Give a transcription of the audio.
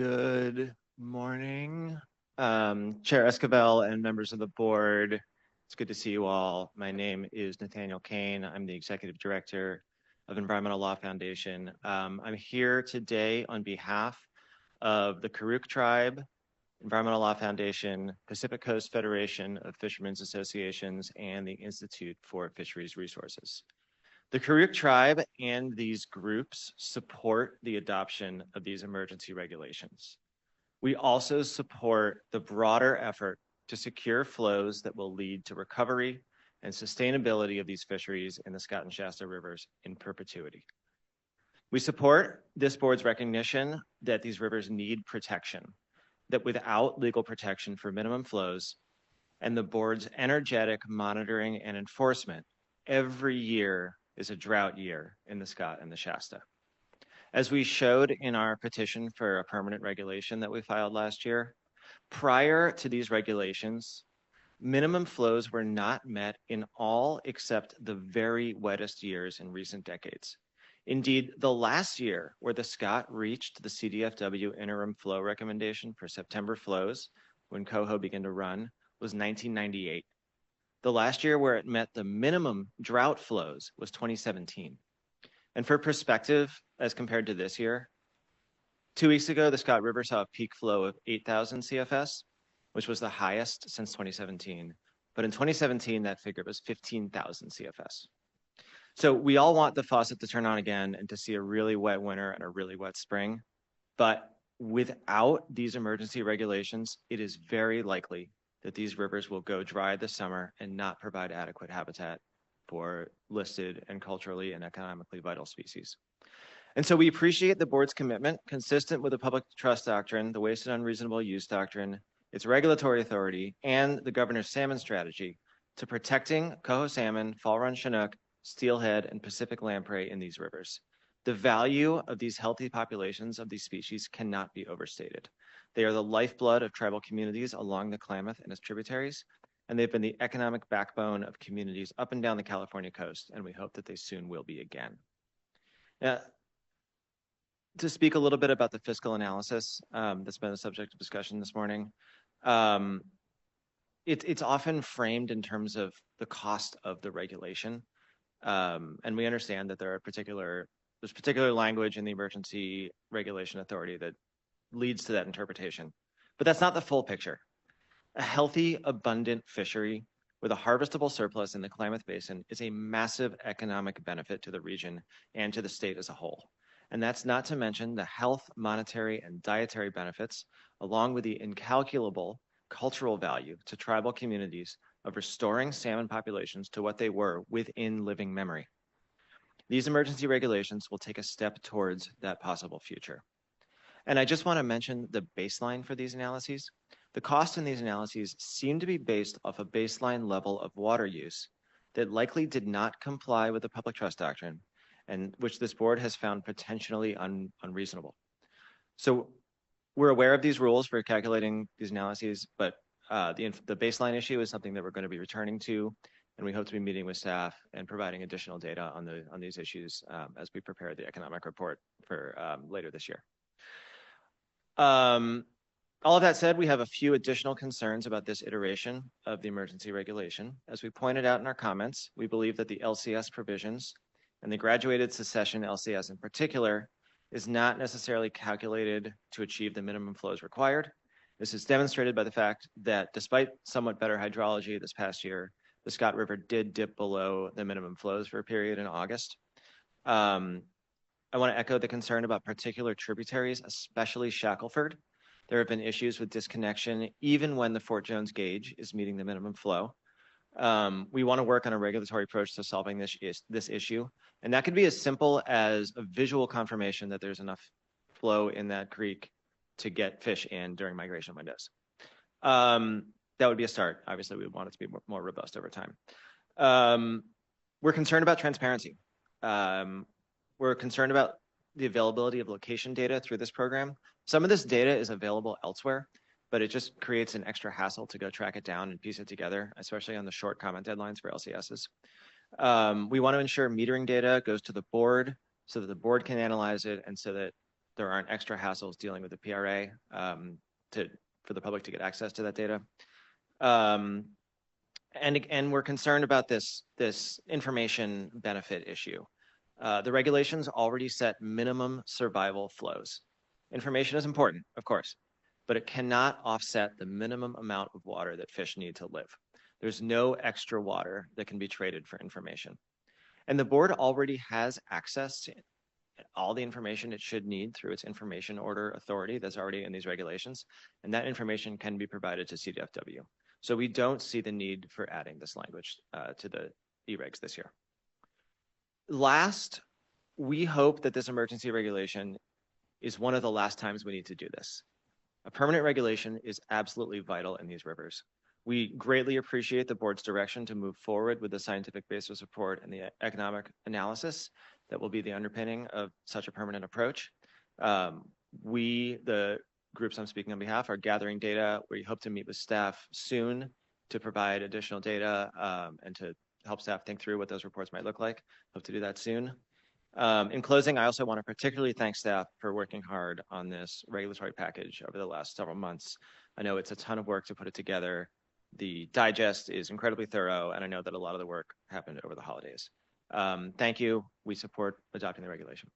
Good morning, Chair Esquivel and members of the board. It's good to see you all. My name is Nathaniel Kane. I'm the Executive Director of Environmental Law Foundation. I'm here today on behalf of the Karuk Tribe, Environmental Law Foundation, Pacific Coast Federation of Fishermen's Associations, and the Institute for Fisheries Resources. The Karuk tribe and these groups support the adoption of these emergency regulations. We also support the broader effort to secure flows that will lead to recovery and sustainability of these fisheries in the Scott and Shasta rivers in perpetuity. We support this board's recognition that these rivers need protection, that without legal protection for minimum flows and the board's energetic monitoring and enforcement, every year is a drought year in the Scott and the Shasta. As we showed in our petition for a permanent regulation that we filed last year, prior to these regulations, minimum flows were not met in all except the very wettest years in recent decades. Indeed, the last year where the Scott reached the CDFW interim flow recommendation for September flows, when Coho began to run, was 1998. The last year where it met the minimum drought flows was 2017. And for perspective, as compared to this year, 2 weeks ago, the Scott River saw a peak flow of 8,000 CFS, which was the highest since 2017. But in 2017, that figure was 15,000 CFS. So we all want the faucet to turn on again and to see a really wet winter and a really wet spring. But without these emergency regulations, it is very likely that these rivers will go dry this summer and not provide adequate habitat for listed and culturally and economically vital species. And so we appreciate the board's commitment, consistent with the public trust doctrine, the waste and unreasonable use doctrine, its regulatory authority, and the governor's salmon strategy to protecting coho salmon, fall run chinook, steelhead, and Pacific lamprey in these rivers. The value of these healthy populations of these species cannot be overstated. They are the lifeblood of tribal communities along the Klamath and its tributaries, and they've been the economic backbone of communities up and down the California coast, and we hope that they soon will be again. Now, to speak a little bit about the fiscal analysis that's been the subject of discussion this morning, it's often framed in terms of the cost of the regulation, and we understand that there's particular language in the Emergency Regulation Authority that leads to that interpretation. But that's not the full picture. A healthy, abundant fishery with a harvestable surplus in the Klamath Basin is a massive economic benefit to the region and to the state as a whole. And that's not to mention the health, monetary, and dietary benefits, along with the incalculable cultural value to tribal communities of restoring salmon populations to what they were within living memory. These emergency regulations will take a step towards that possible future. And I just want to mention the baseline for these analyses. The costs in these analyses seem to be based off a baseline level of water use that likely did not comply with the public trust doctrine, and which this board has found potentially unreasonable. So we're aware of these rules for calculating these analyses, but the baseline issue is something that we're going to be returning to, and we hope to be meeting with staff and providing additional data on these issues as we prepare the economic report for later this year. All of that said, we have a few additional concerns about this iteration of the emergency regulation. As we pointed out in our comments, we believe that the LCS provisions and the graduated succession LCS in particular is not necessarily calculated to achieve the minimum flows required. This is demonstrated by the fact that despite somewhat better hydrology this past year, the Scott River did dip below the minimum flows for a period in August. I want to echo the concern about particular tributaries, especially Shackleford. There have been issues with disconnection even when the Fort Jones gauge is meeting the minimum flow. We want to work on a regulatory approach to solving this issue. And that could be as simple as a visual confirmation that there's enough flow in that creek to get fish in during migration windows. That would be a start. Obviously, we would want it to be more robust over time. We're concerned about transparency. We're concerned about the availability of location data through this program. Some of this data is available elsewhere, but it just creates an extra hassle to go track it down and piece it together, especially on the short comment deadlines for LCSs. We want to ensure metering data goes to the board so that the board can analyze it and so that there aren't extra hassles dealing with the PRA for the public to get access to that data. And we're concerned about this information benefit issue. The regulations already set minimum survival flows. Information is important, of course, but it cannot offset the minimum amount of water that fish need to live. There's no extra water that can be traded for information. And the board already has access to all the information it should need through its information order authority that's already in these regulations. And that information can be provided to CDFW. So we don't see the need for adding this language to the e-regs this year. Last, we hope that this emergency regulation is one of the last times we need to do this. A permanent regulation is absolutely vital in these rivers. We greatly appreciate the board's direction to move forward with the scientific basis report and the economic analysis that will be the underpinning of such a permanent approach. We, the groups I'm speaking on behalf, are gathering data. We hope to meet with staff soon to provide additional data and to help staff think through what those reports might look like. Hope to do that soon. In closing, I also want to particularly thank staff for working hard on this regulatory package over the last several months. I know it's a ton of work to put it together. The digest is incredibly thorough, and I know that a lot of the work happened over the holidays. Thank you. We support adopting the regulation.